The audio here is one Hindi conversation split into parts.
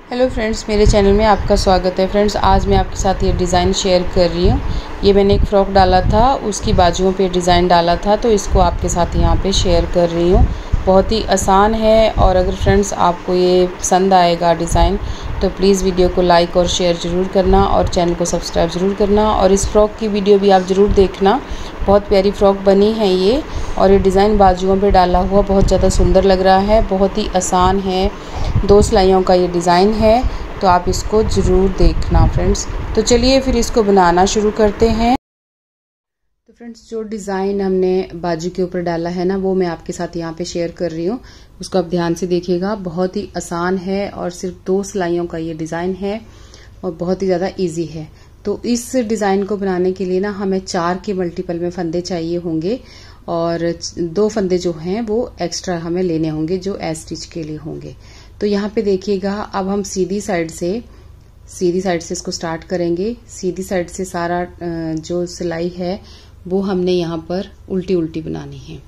हेलो फ्रेंड्स, मेरे चैनल में आपका स्वागत है। फ्रेंड्स, आज मैं आपके साथ ये डिज़ाइन शेयर कर रही हूँ। ये मैंने एक फ़्रॉक डाला था, उसकी बाजुओं पे डिज़ाइन डाला था, तो इसको आपके साथ यहाँ पे शेयर कर रही हूँ। बहुत ही आसान है और अगर फ्रेंड्स आपको ये पसंद आएगा डिज़ाइन तो प्लीज़ वीडियो को लाइक और शेयर ज़रूर करना और चैनल को सब्सक्राइब ज़रूर करना। और इस फ़्रॉक की वीडियो भी आप ज़रूर देखना। बहुत प्यारी फ़्रॉक बनी है ये, और ये डिज़ाइन बाजुओं पे डाला हुआ बहुत ज़्यादा सुंदर लग रहा है। बहुत ही आसान है, 2 सिलाइयों का ये डिज़ाइन है, तो आप इसको ज़रूर देखना फ्रेंड्स। तो चलिए फिर इसको बनाना शुरू करते हैं। तो फ्रेंड्स, जो डिज़ाइन हमने बाजू के ऊपर डाला है ना, वो मैं आपके साथ यहाँ पे शेयर कर रही हूँ। उसको आप ध्यान से देखिएगा। बहुत ही आसान है और सिर्फ 2 सिलाइयों का ये डिज़ाइन है और बहुत ही ज़्यादा ईजी है। तो इस डिज़ाइन को बनाने के लिए ना हमें 4 के मल्टीपल में फंदे चाहिए होंगे और 2 फंदे जो हैं वो एक्स्ट्रा हमें लेने होंगे, जो एज स्टिच के लिए होंगे। तो यहाँ पे देखिएगा, अब हम सीधी साइड से इसको स्टार्ट करेंगे। सीधी साइड से सारा जो सिलाई है वो हमने यहाँ पर उल्टी उल्टी बनानी है।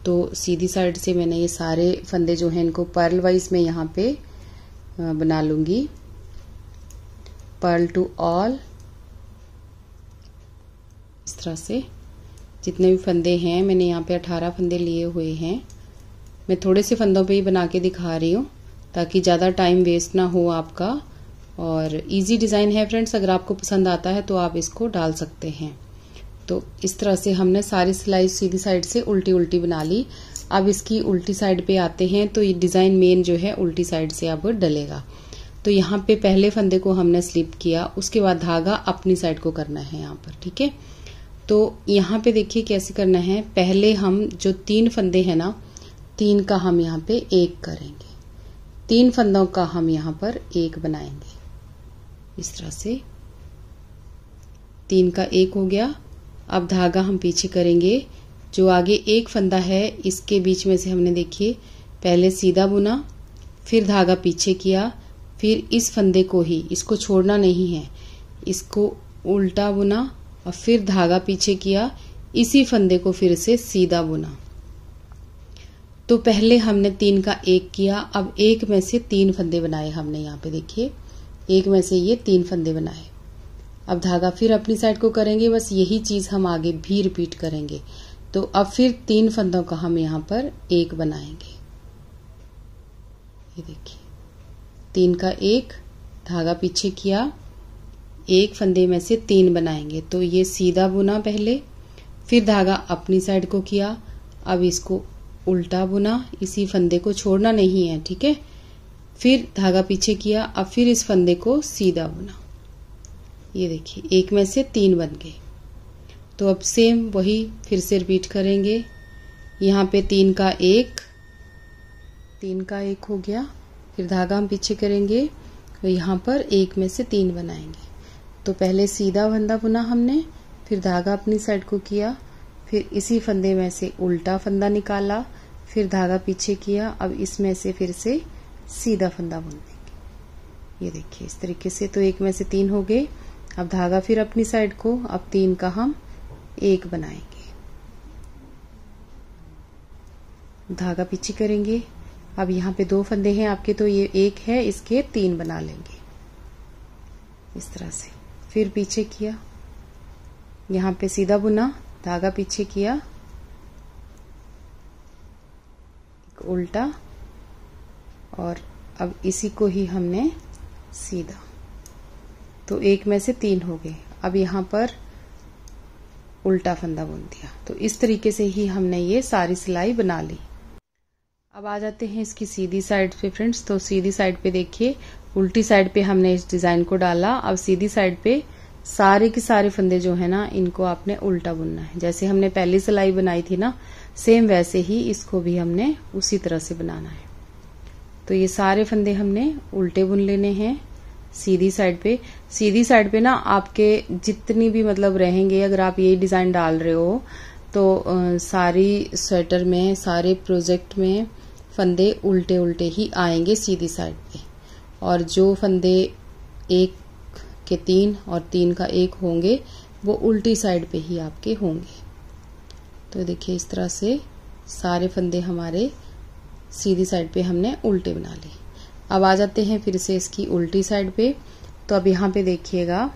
तो सीधी साइड से मैंने ये सारे फंदे जो हैं इनको पर्ल वाइज में यहाँ पे बना लूंगी। पर्ल टू ऑल, इस तरह से जितने भी फंदे हैं, मैंने यहाँ पे 18 फंदे लिए हुए हैं। मैं थोड़े से फंदों पे ही बना के दिखा रही हूँ ताकि ज़्यादा टाइम वेस्ट ना हो आपका। और इजी डिज़ाइन है फ्रेंड्स, अगर आपको पसंद आता है तो आप इसको डाल सकते हैं। तो इस तरह से हमने सारी सिलाई सीधी साइड से उल्टी उल्टी बना ली। अब इसकी उल्टी साइड पे आते हैं, तो ये डिज़ाइन मेन जो है उल्टी साइड से अब डलेगा। तो यहाँ पे पहले फंदे को हमने स्लिप किया, उसके बाद धागा अपनी साइड को करना है यहाँ पर, ठीक है। तो यहाँ पे देखिए कैसे करना है। पहले हम जो 3 फंदे हैं ना, 3 का हम यहाँ पे 1 करेंगे। 3 फंदों का हम यहाँ पर 1 बनाएंगे। इस तरह से 3 का 1 हो गया। अब धागा हम पीछे करेंगे। जो आगे 1 फंदा है इसके बीच में से हमने देखिए पहले सीधा बुना, फिर धागा पीछे किया, फिर इस फंदे को ही, इसको छोड़ना नहीं है, इसको उल्टा बुना और फिर धागा पीछे किया, इसी फंदे को फिर से सीधा बुना। तो पहले हमने 3 का 1 किया, अब 1 में से 3 फंदे बनाए हमने। यहाँ पे देखिए 1 में से ये 3 फंदे बनाए। अब धागा फिर अपनी साइड को करेंगे, बस यही चीज हम आगे भी रिपीट करेंगे। तो अब फिर 3 फंदों का हम यहाँ पर 1 बनाएंगे। ये देखिए 3 का 1, धागा पीछे किया, 1 फंदे में से 3 बनाएंगे। तो ये सीधा बुना पहले, फिर धागा अपनी साइड को किया, अब इसको उल्टा बुना, इसी फंदे को छोड़ना नहीं है, ठीक है। फिर धागा पीछे किया, अब फिर इस फंदे को सीधा बुना। ये देखिए 1 में से 3 बन गए। तो अब सेम वही फिर से रिपीट करेंगे। यहाँ पे 3 का 1 हो गया, फिर धागा हम पीछे करेंगे, तो यहाँ पर 1 में से 3 बनाएंगे। तो पहले सीधा फंदा बुना हमने, फिर धागा अपनी साइड को किया, फिर इसी फंदे में से उल्टा फंदा निकाला, फिर धागा पीछे किया, अब इसमें से फिर से सीधा फंदा बुन देंगे। ये देखिए इस तरीके से। तो 1 में से 3 हो गए। अब धागा फिर अपनी साइड को, अब 3 का हम 1 बनाएंगे, धागा पीछे करेंगे। अब यहाँ पे 2 फंदे हैं आपके, तो ये 1 है, इसके 3 बना लेंगे इस तरह से। फिर पीछे किया, यहाँ पे सीधा बुना, धागा पीछे किया, उल्टा, और अब इसी को ही हमने सीधा। तो 1 में से 3 हो गए। अब यहाँ पर उल्टा फंदा बुन दिया। तो इस तरीके से ही हमने ये सारी सिलाई बना ली। अब आ जाते हैं इसकी सीधी साइड पे फ्रेंड्स। तो सीधी साइड पे देखिए, उल्टी साइड पे हमने इस डिजाइन को डाला। अब सीधी साइड पे सारे के सारे फंदे जो है ना, इनको आपने उल्टा बुनना है। जैसे हमने पहली सिलाई बनाई थी ना, सेम वैसे ही इसको भी हमने उसी तरह से बनाना है। तो ये सारे फंदे हमने उल्टे बुन लेने हैं सीधी साइड पे। सीधी साइड पे ना आपके जितनी भी मतलब रहेंगे, अगर आप यही डिजाइन डाल रहे हो तो सारी स्वेटर में, सारे प्रोजेक्ट में फंदे उल्टे उल्टे ही आएंगे सीधी साइड पे। और जो फंदे 1 के 3 और 3 का 1 होंगे वो उल्टी साइड पे ही आपके होंगे। तो देखिए इस तरह से सारे फंदे हमारे सीधी साइड पे हमने उल्टे बना लिए। अब आ जाते हैं फिर से इसकी उल्टी साइड पे। तो अब यहाँ पे देखिएगा,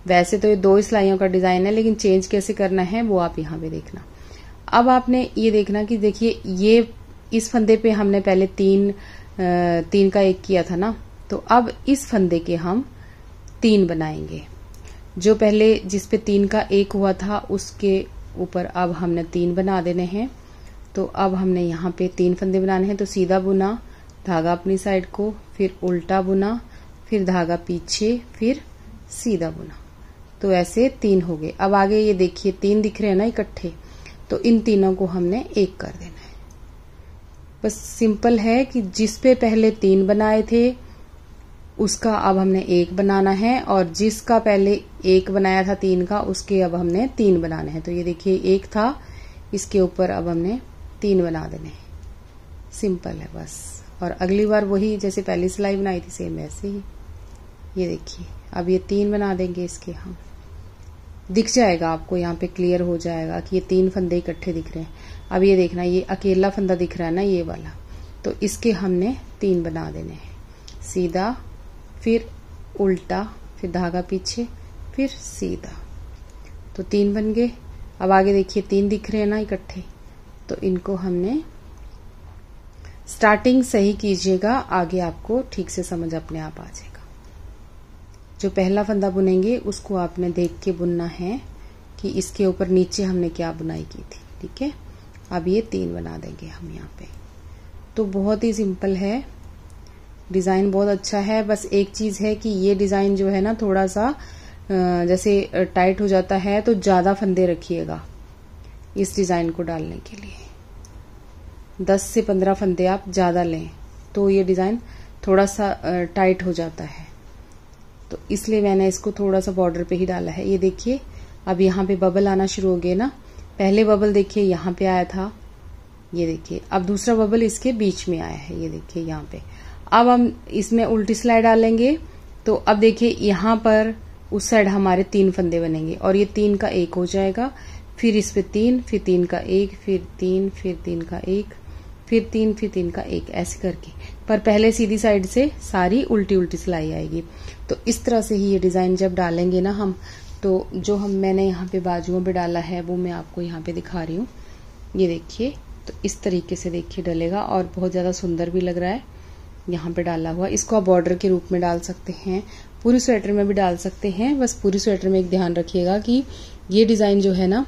वैसे तो ये 2 सिलाइयों का डिजाइन है, लेकिन चेंज कैसे करना है वो आप यहाँ पे देखना। अब आपने ये देखना कि देखिए ये इस फंदे पे हमने पहले 3 का 1 किया था ना, तो अब इस फंदे के हम 3 बनाएंगे। जो पहले जिस पे 3 का 1 हुआ था उसके ऊपर अब हमने 3 बना देने हैं। तो अब हमने यहाँ पे 3 फंदे बनाने हैं। तो सीधा बुना, धागा अपनी साइड को, फिर उल्टा बुना, फिर धागा पीछे, फिर सीधा बुना। तो ऐसे 3 हो गए। अब आगे ये देखिए 3 दिख रहे हैं ना इकट्ठे, तो इन तीनों को हमने 1 कर देना है। बस सिंपल है कि जिस पे पहले 3 बनाए थे उसका अब हमने 1 बनाना है, और जिसका पहले 1 बनाया था 3 का उसके अब हमने 3 बनाने हैं। तो ये देखिए 1 था, इसके ऊपर अब हमने 3 बना देने हैं। सिंपल है बस। और अगली बार वही जैसे पहली सिलाई बनाई थी सेम वैसे ही। ये देखिए अब ये 3 बना देंगे इसके हम। दिख जाएगा आपको, यहाँ पे क्लियर हो जाएगा कि ये 3 फंदे इकट्ठे दिख रहे हैं। अब ये देखना, ये अकेला फंदा दिख रहा है ना ये वाला, तो इसके हमने 3 बना देने हैं। सीधा, फिर उल्टा, फिर धागा पीछे, फिर सीधा। तो 3 बन गए। अब आगे देखिए 3 दिख रहे हैं ना इकट्ठे, तो इनको हमने स्टार्टिंग सही कीजिएगा, आगे आपको ठीक से समझ अपने आप आ जाएगा। जो पहला फंदा बुनेंगे उसको आपने देख के बुनना है कि इसके ऊपर नीचे हमने क्या बुनाई की थी। ठीक है, अब ये 3 बना देंगे हम यहाँ पे। तो बहुत ही सिंपल है, डिजाइन बहुत अच्छा है। बस एक चीज है कि ये डिजाइन जो है ना थोड़ा सा जैसे टाइट हो जाता है, तो ज्यादा फंदे रखिएगा इस डिजाइन को डालने के लिए। 10 से 15 फंदे आप ज्यादा लें तो ये डिजाइन थोड़ा सा टाइट हो जाता है। तो इसलिए मैंने इसको थोड़ा सा बॉर्डर पे ही डाला है। ये देखिए अब यहाँ पे बबल आना शुरू हो गए ना। पहले बबल देखिए यहाँ पे आया था, ये देखिए अब दूसरा बबल इसके बीच में आया है, ये देखिए यहाँ पे। अब हम इसमें उल्टी सिलाई डालेंगे, तो अब देखिए यहाँ पर उस साइड हमारे 3 फंदे बनेंगे, और ये 3 का 1 हो जाएगा। फिर इस पे 3, फिर 3 का 1, फिर 3, फिर 3 का 1, फिर 3, फिर 3 का 1, ऐसे करके। पर पहले सीधी साइड से सारी उल्टी उल्टी सिलाई आएगी। तो इस तरह से ही ये डिजाइन जब डालेंगे ना हम, तो जो मैंने यहाँ पे बाजुओं पे डाला है वो मैं आपको यहाँ पे दिखा रही हूँ। ये देखिए, तो इस तरीके से देखिए डलेगा, और बहुत ज्यादा सुंदर भी लग रहा है यहाँ पे डाला हुआ। इसको आप बॉर्डर के रूप में डाल सकते हैं, पूरी स्वेटर में भी डाल सकते हैं। बस पूरी स्वेटर में एक ध्यान रखिएगा कि ये डिजाइन जो है ना,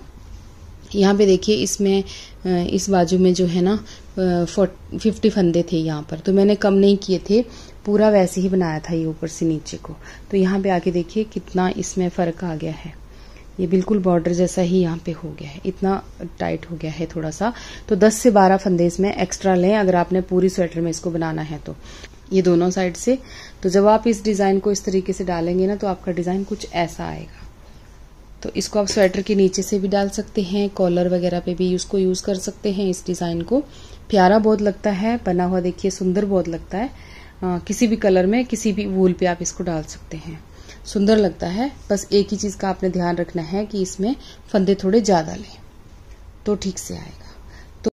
यहाँ पे देखिए इसमें इस बाजू में जो है ना 50 फंदे थे यहाँ पर, तो मैंने कम नहीं किए थे, पूरा वैसे ही बनाया था ये ऊपर से नीचे को। तो यहाँ पे आके देखिए कितना इसमें फर्क आ गया है, ये बिल्कुल बॉर्डर जैसा ही यहाँ पे हो गया है, इतना टाइट हो गया है थोड़ा सा। तो 10 से 12 फंदे इसमें एक्स्ट्रा लें अगर आपने पूरी स्वेटर में इसको बनाना है तो, ये दोनों साइड से। तो जब आप इस डिजाइन को इस तरीके से डालेंगे ना, तो आपका डिजाइन कुछ ऐसा आएगा। तो इसको आप स्वेटर के नीचे से भी डाल सकते हैं, कॉलर वगैरह पे भी उसको यूज कर सकते हैं। इस डिजाइन को प्यारा बहुत लगता है बना हुआ, देखिए सुंदर बहुत लगता है। किसी भी कलर में, किसी भी वूल पे आप इसको डाल सकते हैं, सुंदर लगता है। बस एक ही चीज का आपने ध्यान रखना है कि इसमें फंदे थोड़े ज्यादा लें तो ठीक से आएगा।